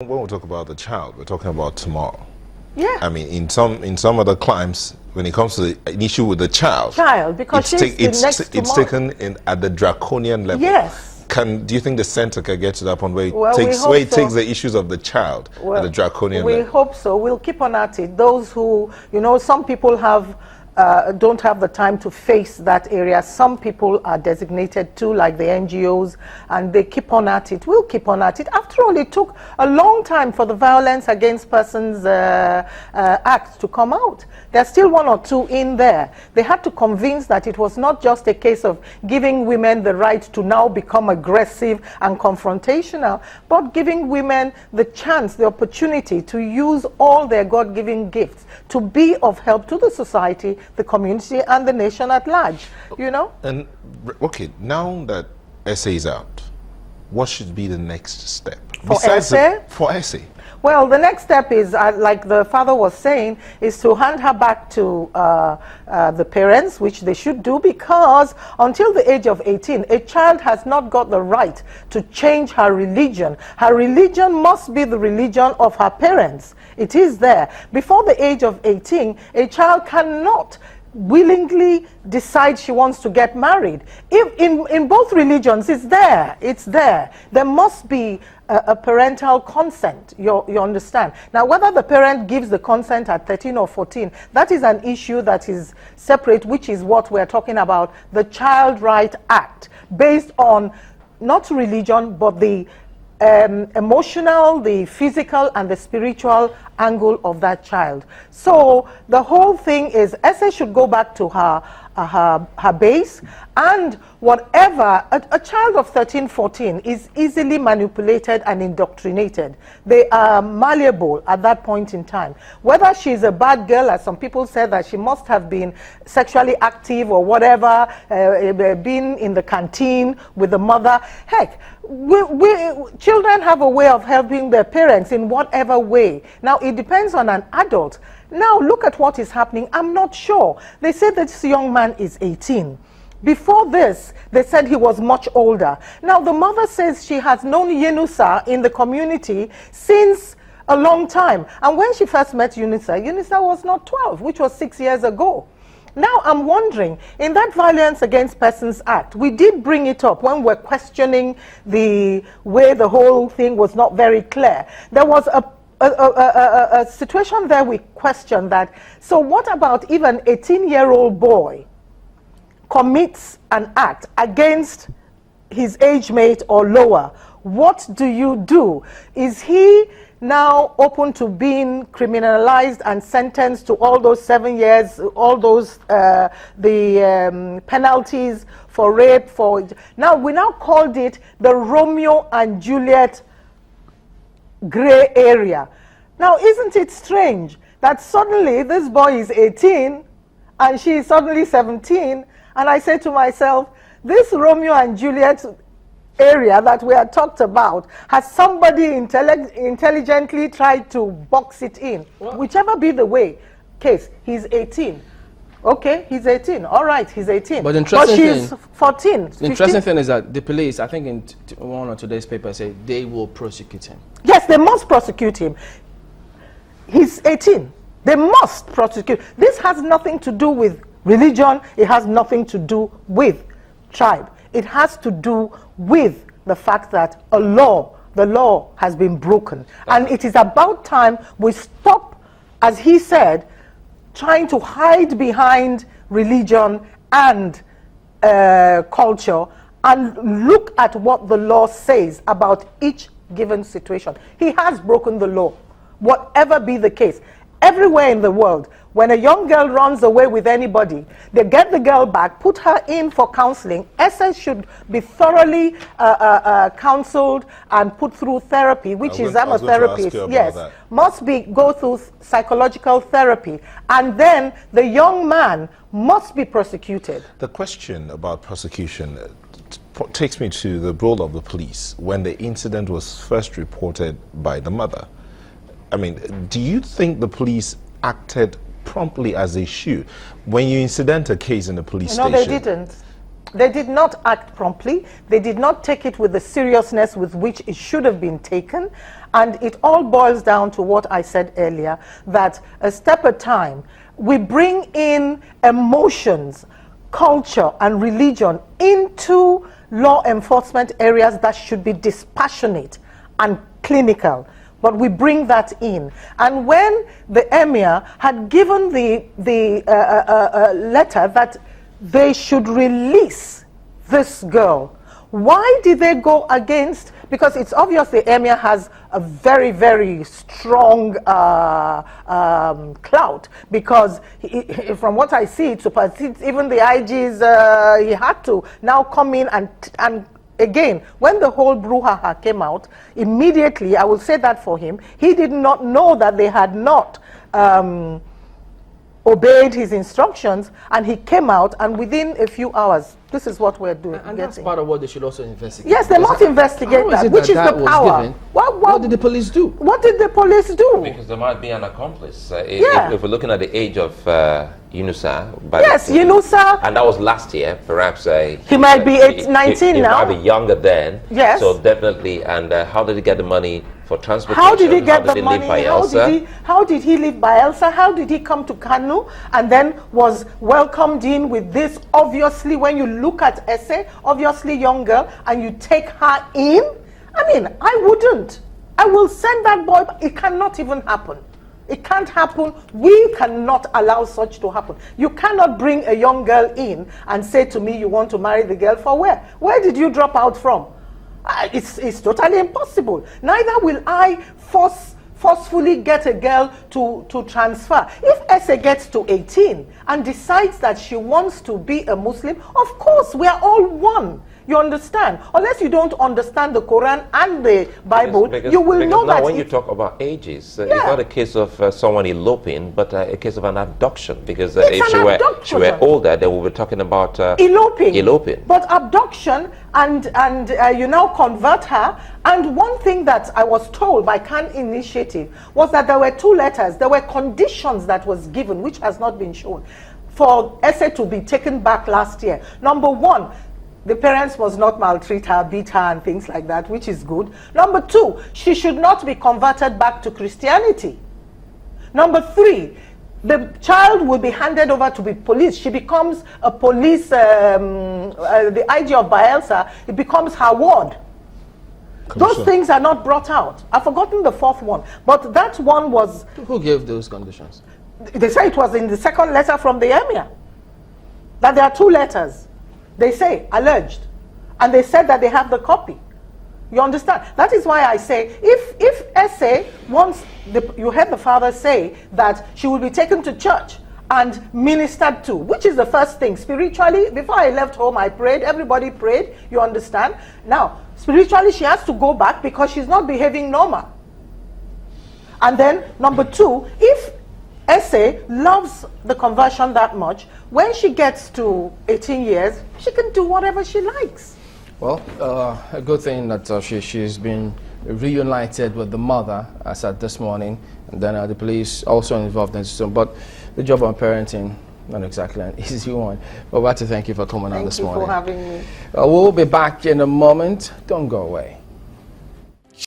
When we talk about the child, we're talking about tomorrow. Yeah. I mean, in some other climes, when it comes to an issue with the child, because it's taken in at the draconian level. Yes. Do you think the center can get to that point where it takes the issues of the child at the draconian level? We hope so. We'll keep on at it. Those who, some people don't have the time to face that area. Some people are designated to, like the NGOs, and they keep on at it. We'll keep on at it. After all, it took a long time for the Violence Against Persons Act to come out. There's still one or two in there. They had to convince that it was not just a case of giving women the right to now become aggressive and confrontational, but giving women the chance, the opportunity to use all their God-given gifts to be of help to the society, the community, and the nation at large, And, okay, now that essay is out, what should be the next step? For essay? For essay. Well, the next step is, like the father was saying, is to hand her back to the parents, which they should do, because until the age of 18, a child has not got the right to change her religion. Her religion must be the religion of her parents. It is there. Before the age of 18, a child cannot willingly decide she wants to get married. If in both religions, it's there. There must be a parental consent, you understand. Now, whether the parent gives the consent at 13 or 14, that is an issue that is separate, which is what we're talking about, the Child Right Act, based on not religion, but the emotional, the physical, and the spiritual angle of that child. So the whole thing is, Essay should go back to her base, and whatever, a child of 13, 14 is easily manipulated and indoctrinated. They are malleable at that point in time. Whether she's a bad girl, as some people said, that she must have been sexually active or whatever, been in the canteen with the mother, heck, children have a way of helping their parents in whatever way. Now, it depends on an adult. Now, look at what is happening. I'm not sure. They said that this young man is 18. Before this, they said he was much older. Now, the mother says she has known Yunusa in the community since a long time. And when she first met Yunusa was not 12, which was 6 years ago. Now, I'm wondering, in that Violence Against Persons Act, we did bring it up when we're questioning the way the whole thing was not very clear. There was a situation there we questioned that. So what about if an 18-year-old boy commits an act against his age mate or lower? What do you do? Is he now open to being criminalized and sentenced to all those 7 years, all those penalties for rape? Now we called it the Romeo and Juliet gray area. Now, isn't it strange that suddenly this boy is 18 and she is suddenly 17, and I say to myself, this Romeo and Juliet area that we had talked about, has somebody intelligently tried to box it in? Well, whichever be the case, he's 18. Okay, he's 18. All right, he's 18. But she's 14. The interesting thing is that the police, I think in one of today's papers, say they will prosecute him. Yes, they must prosecute him. He's 18. They must prosecute. This has nothing to do with religion. It has nothing to do with tribe. It has to do with the fact that the law has been broken. And it is about time we stop, as he said, trying to hide behind religion and culture and look at what the law says about each given situation. He has broken the law, whatever be the case. Everywhere in the world, when a young girl runs away with anybody, they get the girl back, put her in for counseling. Essence should be thoroughly counseled and put through therapy, which I'm a therapist. Yes, must go through psychological therapy, and then the young man must be prosecuted. The question about prosecution takes me to the role of the police when the incident was first reported by the mother. I mean, do you think the police acted promptly as they should? When you incident a case in the police station... No, they didn't. They did not act promptly. They did not take it with the seriousness with which it should have been taken. And it all boils down to what I said earlier, that a step at a time, we bring in emotions, culture, and religion into law enforcement areas that should be dispassionate and clinical. But we bring that in. And when the emir had given the letter that they should release this girl, why did they go against? Because it's obvious the emir has a very, very strong clout, because from what I see, it supersedes even the IGs. He had to now come in and again, when the whole brouhaha came out, immediately, I will say that for him, he did not know that they had not obeyed his instructions, and he came out, and within a few hours, this is what we're doing. And that's part of what they should also investigate. Yes, they must investigate that, which is the power. What did the police do? What did the police do? Because there might be an accomplice. Yeah. If we're looking at the age of Yunusa. Yes, Yunusa. And that was last year, perhaps. He might be 19 now. He might be younger then. Yes. So definitely, and how did he get the money for transportation? How did he get the money? How did he live by Elsa? How did he come to Kanu and then was welcomed in with this? Obviously, when you look at Essay, obviously young girl, and you take her in, I mean, I wouldn't. I will send that boy. It cannot even happen. It can't happen. We cannot allow such to happen. You cannot bring a young girl in and say to me, you want to marry the girl for where? Where did you drop out from? It's totally impossible. Neither will I forcefully get a girl to transfer. If Essay gets to 18 and decides that she wants to be a Muslim, of course, we are all one. You understand? Unless you don't understand the Quran and the Bible, you will know that. When you talk about ages, it's not a case of someone eloping, but a case of an abduction. Because if she were older, then we were talking about eloping. But abduction, and you now convert her. And one thing that I was told by Khan Initiative was that there were 2 letters. There were conditions that was given, which has not been shown, for Essay to be taken back last year. Number 1, the parents must not maltreat her, beat her, and things like that, which is good. Number 2, she should not be converted back to Christianity. Number 3, the child will be handed over to be police. She becomes a police, the IG of Bielsa, it becomes her ward. Those things are not brought out. I've forgotten the 4th one, but that one was... Who gave those conditions? They say it was in the 2nd letter from the emir, that there are 2 letters. They say, alleged. And they said that they have the copy. You understand? That is why I say, if Essay wants, you heard the father say that she will be taken to church and ministered to, which is the first thing. Spiritually, before I left home, I prayed. Everybody prayed. You understand? Now, spiritually, she has to go back because she's not behaving normal. And then, number 2, if Essay loves the conversion that much, when she gets to 18 years, she can do whatever she likes. Well, a good thing that she's been reunited with the mother as at this morning, and then the police also involved in this. But the job of parenting, not exactly an easy one. But I'd like to thank you for coming on this morning. Thank you for having me. We'll be back in a moment. Don't go away.